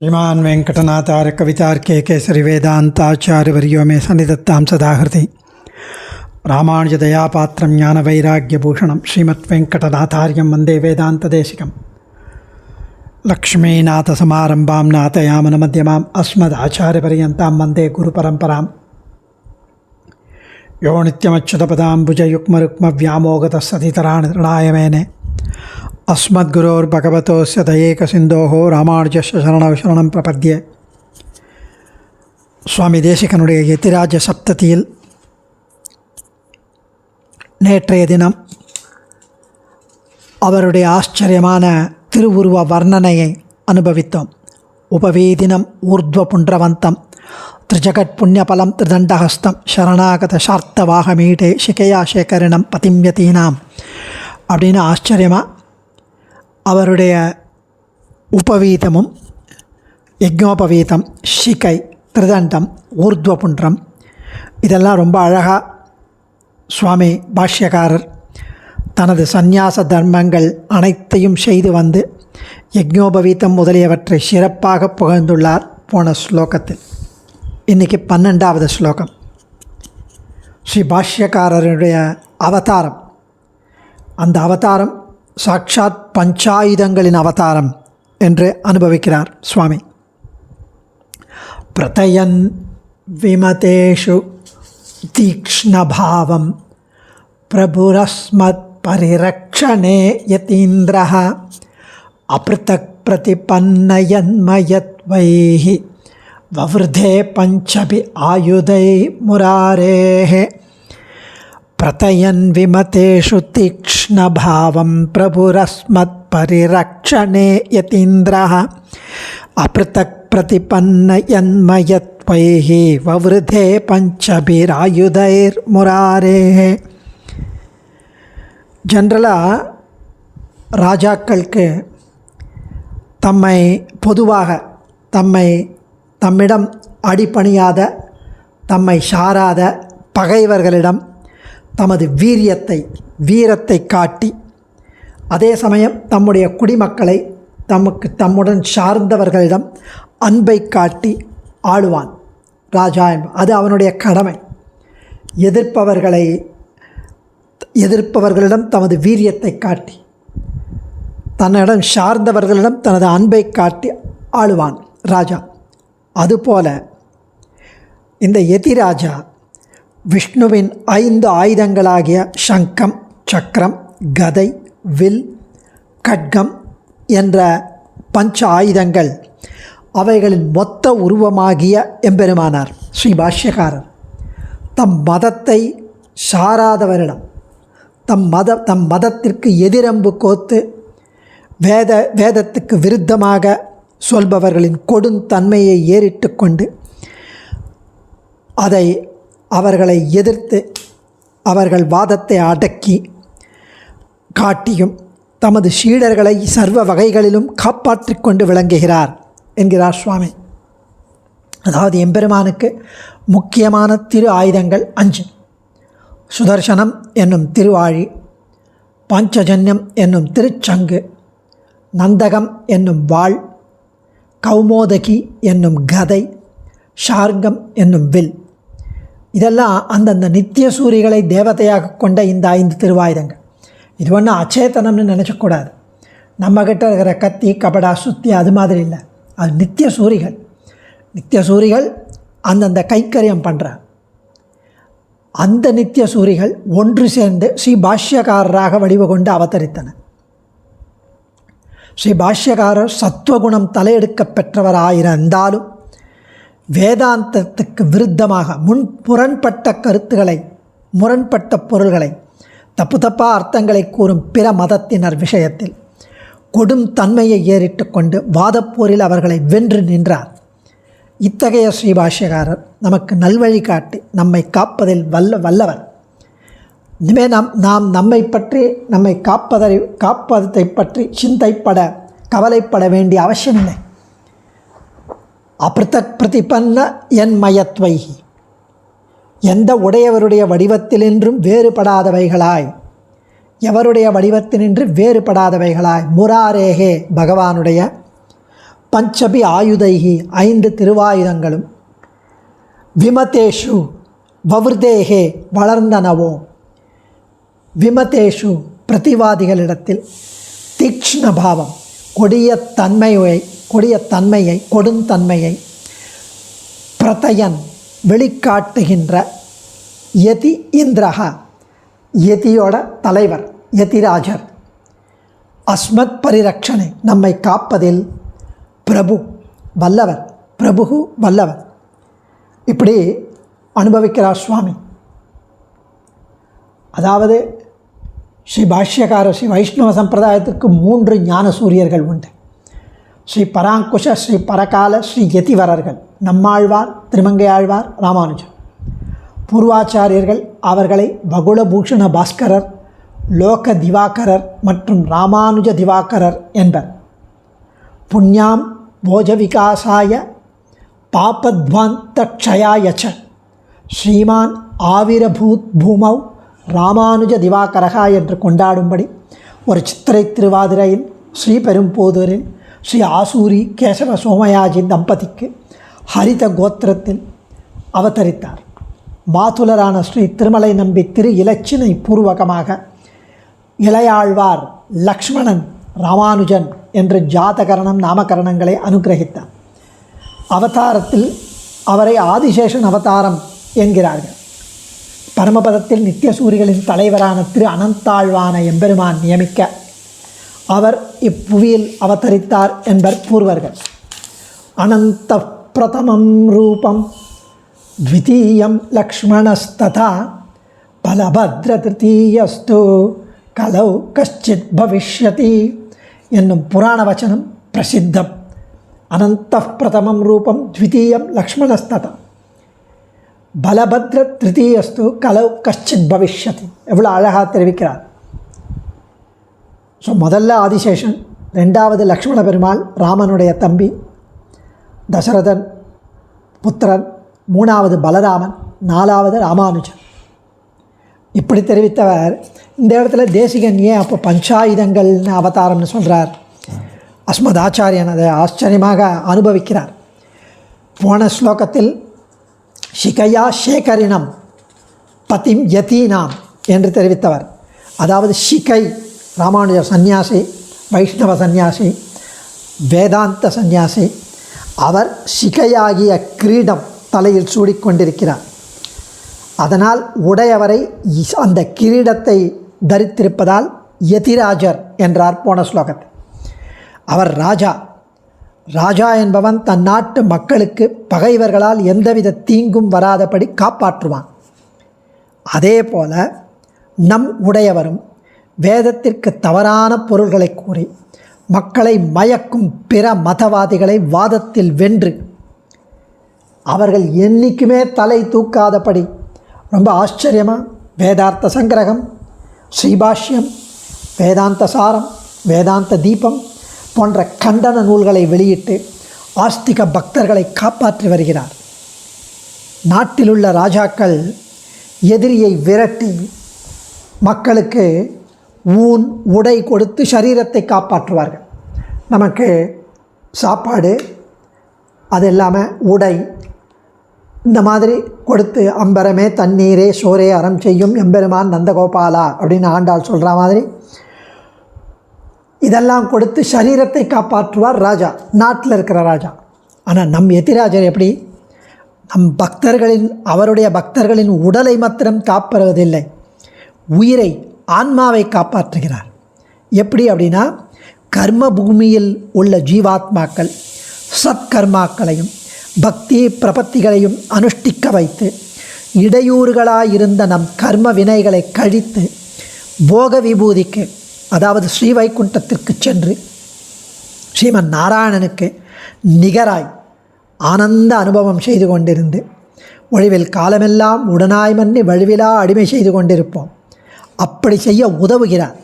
श्रीमान् वेंकटनाथार्य कवितार्के केसरी वेदांताचार्यवर्यो मे सन्निधत्तां सदाहृति रामानुजदयापात्रं ज्ञानवैराग्यभूषणं श्रीमद्वेंकटनाथार्यं वन्दे वेदान्तदेशिकं लक्ष्मीनाथसमारम्भां नाथयामनमध्यमाम् अस्मदाचार्यपर्यन्तां वन्दे गुरुपरम्परां यो नित्यमच्युतपदाम्बुजयुग्मरुक्मव्यामोगतस्सतितराणि मेने अस्मद्गुरोर्भगवतोस्य दयेकसिन्धोः रामानुजस्य शरणं शरणं प्रपद्ये. சுவாமி தேசிகனுடைய யதிராஜ சப்ததியில் நேற்றைய தினம் அவருடைய ஆச்சரியமான திருவுருவ வர்ணனையை அனுபவித்தோம். உபவேதினம் ஊர்த்வ புண்ட்ரவந்தம் திரிஜகட் புண்ணியபலம் திரிதண்டஹஸ்தம் சரணாகத சார்த்தவாகமீடே சிகையா சேகரிணம் பதிம்யதீனாம் அப்படின்னு ஆச்சரியமாக அவருடைய உபவீதமும் யஜ்ஞோபவீதம் ஷிகை திரிதண்டம் ஊர்த்வபுன்றம் இதெல்லாம் ரொம்ப அழகாக சுவாமி பாஷ்யக்காரர் தனது சந்நியாச தர்மங்கள் அனைத்தையும் செய்து வந்து யஜ்ஞோபவீதம் முதலியவற்றை சிறப்பாக புகழ்ந்துள்ளார் போன ஸ்லோகத்தில். இன்றைக்கி 12வது ஸ்லோகம். ஸ்ரீ பாஷ்யக்காரருடைய அவதாரம். அந்த அவதாரம் சாட்சாத் பஞ்சாயுதங்களின் அவதாரம் என்று அனுபவிக்கிறார் சுவாமி. பிரதயன் விமதேஷு தீக்ஷ்ணபாவம் பிரபுரஸ்மத் பரிரக்ஷணே யதீந்திரः அப்ருதக் பிரதிபன்னயன்மயத்வைஹி வவ்ருதே பஞ்சபி ஆயுதை முராரேஹ. பிரதயன் விமதேஷு தீக்ஷ்ணபாவம் பிரபுரஸ்மத் பரிரக்ஷணே யதீந்திரः அப்ருதக் பிரதிபன்னயன்மயத்வைஹி வவ்ருதே பஞ்சபிராயுதைர் முராரேஹ. ஜென்ரலாக ராஜாக்களுக்கு தம்மிடம் அடிபணியாத தம்மை சாராத பகைவர்களிடம் தமது வீரத்தை காட்டி அதே சமயம் தம்முடைய குடிமக்களை தம்முடன் சார்ந்தவர்களிடம் அன்பை காட்டி ஆளுவான் ராஜா. அது அவனுடைய கடமை. எதிர்ப்பவர்களிடம் தமது வீரியத்தை காட்டி தன்னிடம் சார்ந்தவர்களிடம் தனது அன்பை காட்டி ஆளுவான் ராஜா. அதுபோல இந்த யதிராஜா விஷ்ணுவின் 5 ஆயுதங்களாகிய சங்கம், சக்கரம், கதை, வில், கட்கம் என்ற பஞ்ச ஆயுதங்கள் அவைகளின் மொத்த உருவமாகிய எம்பெருமானார் ஸ்ரீ பாஷ்யக்காரர் தம் மதத்தை சாராதவரிடம் தம் மதத்திற்கு எதிரம்பு கோத்து வேதத்துக்கு விருத்தமாக சொல்பவர்களின் கொடுந்தன்மையை ஏறிட்டு கொண்டு அவர்களை எதிர்த்து அவர்கள் வாதத்தை அடக்கி காட்டியும் தமது சீடர்களை சர்வ வகைகளிலும் காப்பாற்றி கொண்டு விளங்குகிறார் என்கிறார் சுவாமி. அதாவது எம்பெருமானுக்கு முக்கியமான திரு ஆயுதங்கள் 5: சுதர்சனம் என்னும் திருவாழி, பாஞ்சஜன்யம் என்னும் திருச்சங்கு, நந்தகம் என்னும் வாள், கௌமோதகி என்னும் கதை, ஷார்கம் என்னும் வில். இதெல்லாம் அந்தந்த நித்திய சூரிகளை தேவதையாக கொண்ட இந்த 5 திருவாயுதங்கள். இது ஒன்றும் அச்சேதனம்னு நினச்சக்கூடாது. நம்மக்கிட்ட இருக்கிற கத்தி, கபடா, சுத்தி அது மாதிரி இல்லை. அது நித்திய சூரிகள் அந்தந்த கைக்கரியம் பண்ணுற அந்த நித்திய சூரிகள் ஒன்று சேர்ந்து ஸ்ரீ பாஷ்யக்காரராக வடிவு கொண்டு அவதரித்தன. ஸ்ரீ பாஷ்யக்காரர் சத்வகுணம் தலையெடுக்க பெற்றவராயிருந்தாலும் வேதாந்தத்துக்கு விருத்தமாக முரண்பட்ட கருத்துக்களை, முரண்பட்ட பொருள்களை, தப்பாக அர்த்தங்களை கூறும் பிற மதத்தினர் விஷயத்தில் கொடும் தன்மையை ஏறிட்டு கொண்டு வாதப்போரில் அவர்களை வென்று நின்றார். இத்தகைய ஸ்ரீபாஷ்யக்காரர் நமக்கு நல்வழி காட்டி நம்மை காப்பதில் வல்லவர். இனிமே நாம் நம்மை காப்பதை பற்றி கவலைப்பட வேண்டிய அவசியமில்லை. அப்ருதக் பிரதிபன்ன யன்மயத்வைஹி, எந்த உடையவருடைய வடிவத்திலின்றும் வேறுபடாதவைகளாய், எவருடைய வடிவத்தினின்று வேறுபடாதவைகளாய், முராரேகே பகவானுடைய பஞ்சபி ஆயுதைகி 5 திருவாயுதங்களும் விமதேஷு வவ்ருதேகே வளர்ந்தனவோ. விமதேஷு பிரதிவாதிகளிடத்தில் தீக்ஷ்ணபாவம் கொடுந்தன்மையை பிரதயன் வெளிக்காட்டுகின்ற யதி இந்திரஹா யதியோட தலைவர் யதிராஜர் அஸ்மத் பரிரக்ஷனை நம்மை காப்பதில் வல்லவர் இப்படி அனுபவிக்கிறார் சுவாமி. அதாவது ஸ்ரீ பாஷ்யக்காரர் ஸ்ரீ வைஷ்ணவ சம்பிரதாயத்துக்கு 3 ஞான சூரியர்கள் உண்டு. ஸ்ரீ பராங்குஷ, ஸ்ரீ பரகால, ஸ்ரீ யதிவரர்கள், நம்மாழ்வார், திருமங்கையாழ்வார், ராமானுஜர். பூர்வாச்சாரியர்கள் அவர்களை வகுளபூஷண பாஸ்கரர், லோக திவாகரர் மற்றும் ராமானுஜ திவாகரர் என்பர். புண்ணியாம் போஜ விகாசாய பாபத்வாந்தக்ஷயாயச்ச ஸ்ரீமான் ஆவிரபூத் பூமௌ ராமானுஜ திவாகரகா என்று கொண்டாடும்படி ஒரு சித்திரை திருவாதிரையில் ஸ்ரீபெரும்போதூரில் ஸ்ரீ ஆசூரி கேசவ சோமயாஜி தம்பதிக்கு ஹரித கோத்திரத்தில் அவதரித்தார். மாதுலரான ஸ்ரீ திருமலை நம்பி திரு இலச்சினை பூர்வகமாக இளையாழ்வார் லக்ஷ்மணன் ராமானுஜன் என்று ஜாதகரணம் நாமகரணங்களை அனுகிரகித்தார். அவதாரத்தில் அவரை ஆதிசேஷன் அவதாரம் என்கிறார்கள். பரமபதத்தில் நித்தியசூரிகளின் தலைவரான திரு அனந்தாழ்வான எம்பெருமான் நியமிக்க அவர் இப்புவியில் அவதரித்தார் என்பர் பூர்வர்கள். அனந்த பிரதமம் ரூபம் த்விதீயம் லக்ஷ்மணஸ்ததா பலபத்ர திருத்தீயஸ்து கலௌ கஷ்சித் பவிஷ்யதி என்னும் புராண வச்சனம் பிரசித்தம். அனந்த பிரதமம் ரூபம் த்விதீயம் லக்ஷ்மணஸ்ததா பலபத்ர திருத்தீயஸ்து கலௌ கஷ்சித் பவிஷ்யதி. எவ்வளோ அழகாக தெரிவிக்கிறார். ஸோ முதல்ல ஆதிசேஷன், 2வது லக்ஷ்மண பெருமாள் ராமனுடைய தம்பி தசரதன் புத்திரன், 3வது பலராமன், 4வது ராமானுஜன். இப்படி தெரிவித்தவர் இந்த இடத்துல தேசிகன் ஏன் அப்போ பஞ்சாயுதங்கள்னு அவதாரம்னு சொல்கிறார்? அஸ்மத் ஆச்சாரியன் அதை ஆச்சரியமாக அனுபவிக்கிறார். போன ஸ்லோகத்தில் ஷிகையா சேகரினம் பதிம் யதீனாம் என்று தெரிவித்தவர். அதாவது ஷிகை ராமானுஜர் சந்நியாசி, வைஷ்ணவ சந்நியாசி, வேதாந்த சந்நியாசி. அவர் ஷிகையாகிய கிரீடம் தலையில் சூடிக்கொண்டிருக்கிறார். அதனால் உடையவரை அந்த கிரீடத்தை தரித்திருப்பதால் யதிராஜர் என்றார் போன ஸ்லோகத்தில். அவர் ராஜா என்பவன் தன் நாட்டு மக்களுக்கு பகைவர்களால் எந்தவித தீங்கும் வராதபடி காப்பாற்றுவான். அதே போல நம் உடையவரும் வேதத்திற்கு தவறான பொருள்களை கூறி மக்களை மயக்கும் பிற மதவாதிகளை வாதத்தில் வென்று அவர்கள் என்றைக்குமே தலை தூக்காதபடி ரொம்ப ஆச்சரியமாக வேதார்த்த சங்கிரகம், ஸ்ரீபாஷ்யம், வேதாந்த சாரம், வேதாந்த தீபம் போன்ற கண்டன நூல்களை வெளியிட்டு ஆஸ்திக பக்தர்களை காப்பாற்றி வருகிறார். நாட்டிலுள்ள ராஜாக்கள் எதிரியை விரட்டி மக்களுக்கு ஊன் உடை கொடுத்து சரீரத்தை காப்பாற்றுவார்கள். நமக்கு சாப்பாடு, அது இல்லாமல் உடை, இந்த மாதிரி கொடுத்து அம்பரமே தண்ணீரே சோரே அறம் செய்யும் எம்பெருமான் நந்தகோபாலா அப்படின்னு ஆண்டாள் சொல்கிற மாதிரி இதெல்லாம் கொடுத்து சரீரத்தை காப்பாற்றுவார் ராஜா, நாட்டில் இருக்கிற ராஜா. ஆனால் நம் யதிராஜர் எப்படி? அவருடைய பக்தர்களின் உடலை மாத்திரம் காப்பறுவதில்லை, உயிரை, ஆன்மாவை காப்பாற்றுகிறார். எப்படி அப்படின்னா, கர்ம பூமியில் உள்ள ஜீவாத்மாக்கள் சத்கர்மாக்களையும் பக்தி பிரபத்திகளையும் அனுஷ்டிக்க வைத்து இடையூறுகளாயிருந்த நம் கர்ம வினைகளை கழித்து போக விபூதிக்கு, அதாவது ஸ்ரீவைகுண்டத்திற்கு சென்று ஸ்ரீமன் நாராயணனுக்கு நிகராய் ஆனந்த அனுபவம் செய்து கொண்டிருந்து ஒழிவில் காலமெல்லாம் உடனாய் மன்னி வழுவிலா அடிமை செய்து கொண்டிருப்போம். அப்படி செய்ய உதவுகிறார்.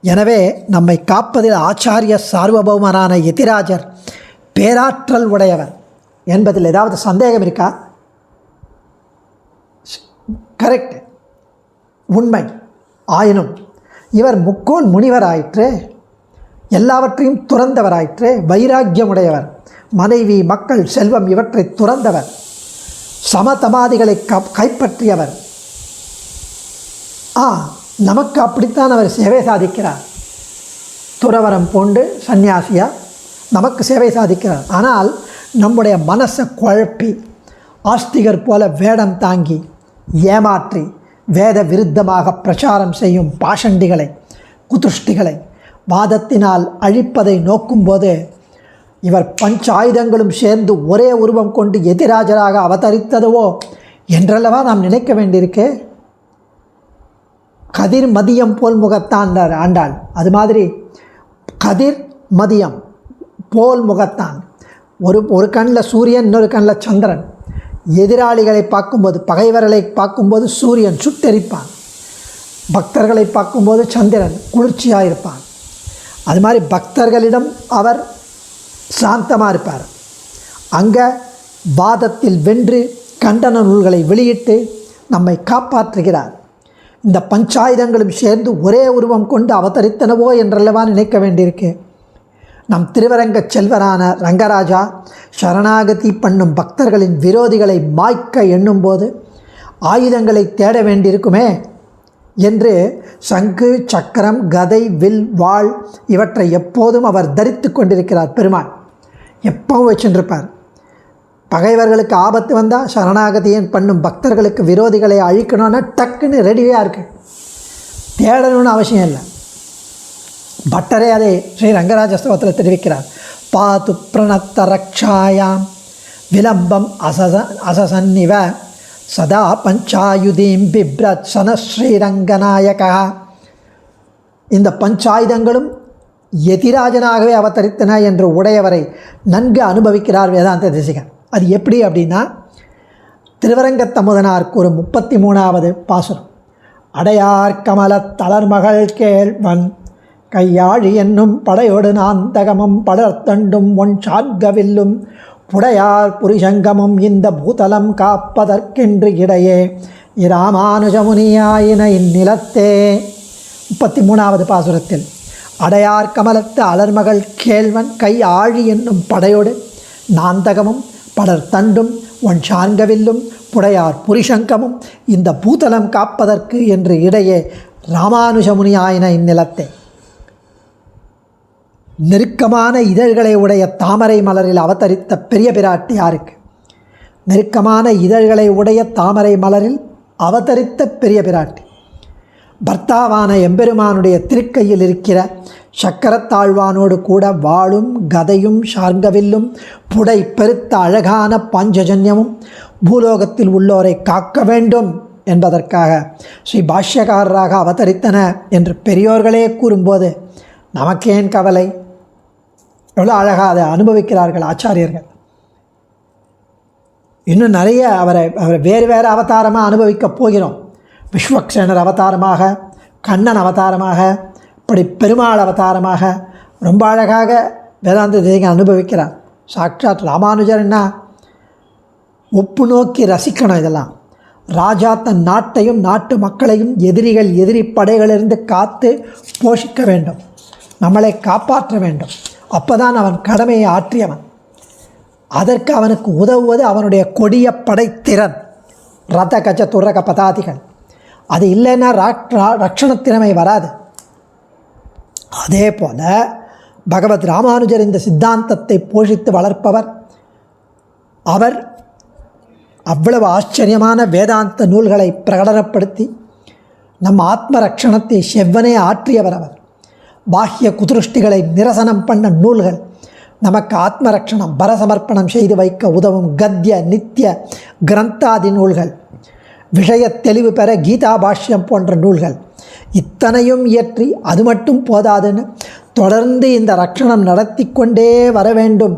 எனவே நம்மை காப்பதில் ஆச்சாரிய சார்வபௌமரான யதிராஜர் பேராற்றல் உடையவர் என்பதில் ஏதாவது சந்தேகம் இருக்கா? கரெக்ட், உண்மை. ஆயினும் இவர் முக்கோன் முனிவர் ஆயிற்று. எல்லாவற்றையும் துறந்தவராயிற்றே. வைராக்கியமுடையவர், மனைவி, மக்கள், செல்வம் இவற்றை துறந்தவர், சமதமாதிகளை கைப்பற்றியவர். நமக்கு அப்படித்தான் அவர் சேவை சாதிக்கிறார். துறவரம் பூண்டு சந்நியாசியா நமக்கு சேவை சாதிக்கிறார். ஆனால் நம்முடைய மனசை குழப்பி ஆஸ்திகர் போல வேடம் தாங்கி ஏமாற்றி வேத விருத்தமாக பிரச்சாரம் செய்யும் பாஷண்டிகளை, குதுஷ்டிகளை வாதத்தினால் அழிப்பதை நோக்கும்போது இவர் பஞ்சாயுதங்களும் சேர்ந்து ஒரே உருவம் கொண்டு எதிராஜராக அவதரித்ததுவோ என்றல்லவா நாம் நினைக்க வேண்டியிருக்கே. கதிர் மதியம் போல் முகத்தான் ஆண்டாள். அது மாதிரி கதிர் மதியம் போல் முகத்தான். ஒரு கண்ணில் சூரியன், இன்னொரு கண்ணில் சந்திரன். எதிராளிகளை பார்க்கும்போது, பகைவர்களை பார்க்கும்போது சூரியன் சுட்டெரிப்பான், பக்தர்களை பார்க்கும்போது சந்திரன் குளிர்ச்சியாக இருப்பான். அது மாதிரி பக்தர்களிடம் அவர் சாந்தமாக இருப்பார். அங்கே வாதத்தில் வென்று கண்டன நூல்களை வெளியிட்டு நம்மை காப்பாற்றுகிறார். இந்த பஞ்சாயுதங்களும் சேர்ந்து ஒரே உருவம் கொண்டு அவதரித்தனவோ என்றல்லவா நினைக்க வேண்டியிருக்கு. நம் திருவரங்க செல்வரான ரங்கராஜா சரணாகதி பண்ணும் பக்தர்களின் விரோதிகளை மாய்க்க எண்ணும்போது ஆயுதங்களை தேட வேண்டியிருக்குமே என்று சங்கு, சக்கரம், கதை, வில், வாள் இவற்றை எப்போதும் அவர் தரித்து கொண்டிருக்கிறார். பெருமாள் எப்பவும் வச்சுருப்பார். பகைவர்களுக்கு ஆபத்து வந்தால் சரணாகதியன் பண்ணும் பக்தர்களுக்கு விரோதிகளை அழிக்கணும்னா டக்குன்னு ரெடியாக இருக்கு, தேடணும்னு அவசியம் இல்லை. பட்டரே அதை ஸ்ரீ ரங்கராஜ ஸ்தவத்தில் தெரிவிக்கிறார். பாது பிரணத்த ரக்ஷாயாம் விலம்பம் அசசன்னிவ சதா பஞ்சாயுதீம் பிப்ரத் சன ஸ்ரீரங்கநாயகா. இந்த பஞ்சாயுதங்களும் எதிராஜனாகவே அவதரித்தன என்று உடையவரை நன்கு அனுபவிக்கிறார் வேதாந்த தேசிகன். அது எப்படி அப்படின்னா, திருவரங்கத்தமுதனார் கூறும் 33வது பாசுரம். அடையார் கமல தளர்மகள் கேள்வன் கையாழி என்னும் படையோடு நாந்தகமும் படர்த்தண்டும் ஒன் சார்கவில்லும் புடையார் புரிசங்கமும் இந்த பூதலம் காப்பதற்கென்று இடையே இராமானுஜமுனியாயின இந்நிலத்தே. 33வது பாசுரத்தில் அடையார் கமலத்து அலர்மகள் கேள்வன் கை ஆழி என்னும் படையோடு நாந்தகமும் படர் தண்டும் ஒன் சார்கவில்லும் புடையார் புரிசங்கமும் இந்த பூதலம் காப்பதற்கு என்று இடையே ராமானுஜமுனியாயின இந்நிலத்தே. நெருக்கமான இதழ்களை உடைய தாமரை மலரில் அவதரித்த பெரிய பிராட்டி யாருக்கு? நெருக்கமான இதழ்களை உடைய தாமரை மலரில் அவதரித்த பெரிய பிராட்டி பர்த்தாவான எம்பெருமானுடைய திருக்கையில் இருக்கிற சக்கரத்தாழ்வானோடு கூட வாளும் கதையும் சார்கவில்லும் புடை பெருத்த அழகான பாஞ்சஜன்யமும் பூலோகத்தில் உள்ளோரை காக்க வேண்டும் என்பதற்காக ஸ்ரீ பாஷ்யக்காரராக அவதரித்தன என்று பெரியோர்களே கூறும்போது நமக்கேன் கவலை? எவ்வளோ அழகாக அதை அனுபவிக்கிறார்கள் ஆச்சாரியர்கள். இன்னும் நிறைய அவரை வேறு வேறு அவதாரமாக அனுபவிக்கப் போகிறோம். விஸ்வக்சேனர் அவதாரமாக, கண்ணன் அவதாரமாக, இப்படி பெருமாள் அவதாரமாக ரொம்ப அழகாக வேதாந்த தேசிகன் அனுபவிக்கிறார். சாட்சாத் ராமானுஜர்னா ஒப்பு நோக்கி ரசிக்கணும். இதெல்லாம் ராஜா தன் நாட்டையும் நாட்டு மக்களையும் எதிரி படைகளிலிருந்து காத்து போஷிக்க வேண்டும், நம்மளை காப்பாற்ற வேண்டும். அப்போதான் அவன் கடமையை ஆற்றியவன். அதற்கு அவனுக்கு உதவுவது அவனுடைய கொடிய படைத்திறன், ரத கஜ துரக பதாதிகள். அது இல்லைன்னா ரட்சணத்திறமை வராது. அதே போல் பகவத் ராமானுஜர் இந்த சித்தாந்தத்தை போஷித்து வளர்ப்பவர். அவர் அவ்வளவு ஆச்சரியமான வேதாந்த நூல்களை பிரகடனப்படுத்தி நம் ஆத்ம ரட்சணத்தை செவ்வனே ஆற்றியவர். அவர் பாஹ்ய குதிருஷ்டிகளை நிரசனம் பண்ண நூல்கள், நமக்கு ஆத்ம ரட்சணம் பரசமர்ப்பணம் செய்து வைக்க உதவும் கத்திய நித்திய கிரந்தாதி நூல்கள், விஷய தெளிவு பெற கீதா பாஷ்யம் போன்ற நூல்கள் இத்தனையும் இயற்றி அது மட்டும் போதாதுன்னு தொடர்ந்து இந்த ரட்சணம் நடத்தி கொண்டே வர வேண்டும்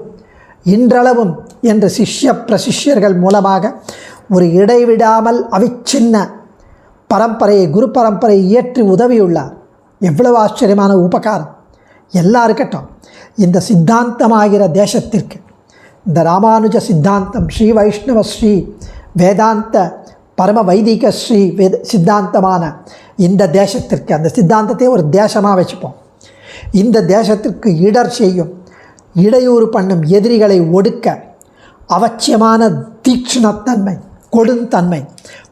இன்றளவும் என்று சிஷ்ய பிரசிஷ்யர்கள் மூலமாக ஒரு இடைவிடாமல் அவிச்சின்ன பரம்பரையை, குரு பரம்பரையை இயற்றி உதவியுள்ளார். எவ்வளவு ஆச்சரியமான உபகாரம்! எல்லாம் இருக்கட்டும், இந்த சித்தாந்தமாகிற தேசத்திற்கு, இந்த ராமானுஜ சித்தாந்தம் ஸ்ரீ வைஷ்ணவ ஸ்ரீ வேதாந்த பரம வைதிக ஸ்ரீ சித்தாந்தமான இந்த தேசத்திற்கு, அந்த சித்தாந்தத்தை ஒரு தேசமாக வச்சுப்போம். இந்த தேசத்திற்கு இடர் செய்யும், இடையூறு பண்ணும் எதிரிகளை ஒடுக்க அவசியமான தீக்ஷ்ணத்தன்மை, கொடுந்தன்மை,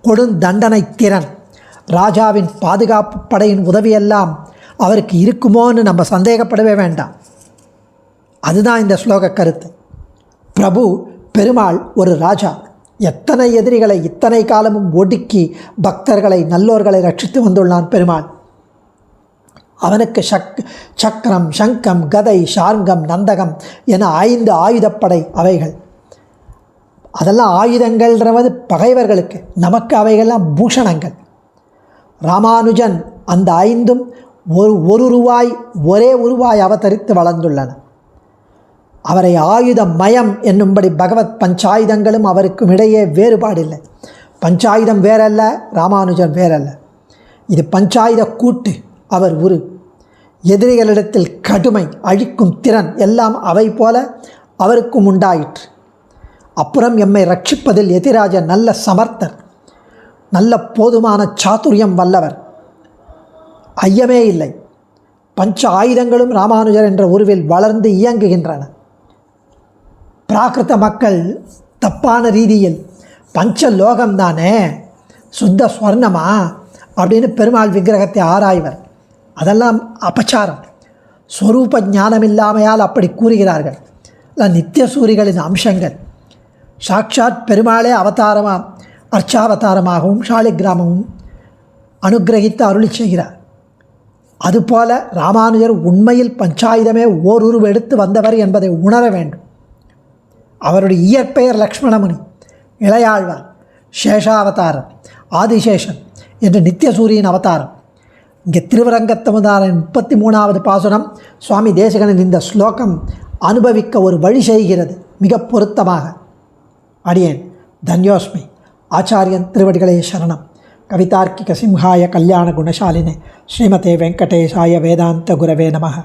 கொடுந்தண்டனை திறன், ராஜாவின் பாதுகாப்பு படையின் உதவியெல்லாம் அவருக்கு இருக்குமோன்னு நம்ம சந்தேகப்படவே வேண்டாம். அதுதான் இந்த ஸ்லோக கருத்து. பிரபு பெருமாள் ஒரு ராஜா. எத்தனை எதிரிகளை இத்தனை காலமும் ஒடுக்கி பக்தர்களை, நல்லோர்களை ரட்சித்து வந்துள்ளான் பெருமாள். அவனுக்கு சக்கரம், சங்கம், கதை, ஷார்ங்கம், நந்தகம் என 5 ஆயுதப்படை அவைகள். அதெல்லாம் ஆயுதங்கள்ன்றது பகைவர்களுக்கு, நமக்கு அவைகள்லாம் பூஷணங்கள். ராமானுஜன் அந்த 5ம் ஒரு ரூபாய், ஒரே உருவாய் அவதரித்து வளர்ந்துள்ளன. அவரை ஆயுத மயம் என்னும்படி பகவத் பஞ்சாயுதங்களும் அவருக்கும் இடையே வேறுபாடில்லை. பஞ்சாயுதம் வேறல்ல, ராமானுஜன் வேறல்ல. இது பஞ்சாயுத கூட்டு. அவர் உரு. எதிரிகளிடத்தில் கடுமை, அழிக்கும் திறன் எல்லாம் அவை போல அவருக்கும் உண்டாயிற்று. அப்புறம் எம்மை ரட்சிப்பதில் எதிராஜர் நல்ல சமர்த்தர், நல்ல போதுமான சாதுரியம் வல்லவர், ஐயமே இல்லை. பஞ்ச ஆயுதங்களும் ராமானுஜர் என்ற உருவில் வளர்ந்து இயங்குகின்றன. பிராகிருத மக்கள் தப்பான ரீதியில் பஞ்ச லோகம்தானே, சுத்த ஸ்வர்ணமா அப்படின்னு பெருமாள் விக்கிரகத்தை ஆராய்வர். அதெல்லாம் அபச்சாரம். ஸ்வரூப ஞானம் இல்லாமையால் அப்படி கூறுகிறார்கள். நித்திய சூரிகளின் அம்சங்கள். சாட்சாத் பெருமாளே அவதாரமாக, அர்ச்சாவதாரமாகவும் சாலிகிராமமும் அனுகிரகித்து அருளி செய்கிறார். அதுபோல ராமானுஜர் உண்மையில் பஞ்சாயுதமே ஓருருவெடுத்து வந்தவர் என்பதை உணர வேண்டும். அவருடைய இயற்பெயர் லக்ஷ்மணமுனி, இளையாழ்வார், சேஷாவதாரம், ஆதிசேஷன் என்று நித்தியசூரியின் அவதாரம். இங்கே திருவரங்கத்தமுதாரின் 33வது பாசுரம் சுவாமி தேசிகனின் இந்த ஸ்லோகம் அனுபவிக்க ஒரு வழி செய்கிறது மிக பொருத்தமாக. அடியேன் தன்யோஸ்மி. ஆச்சாரியன் திருவடிகளே சரணம். கவிதார்க்கிக சிம்ஹாய கல்யாண குணசாலினே ஸ்ரீமதே வெங்கடேசாய வேதாந்த குரவே நமः.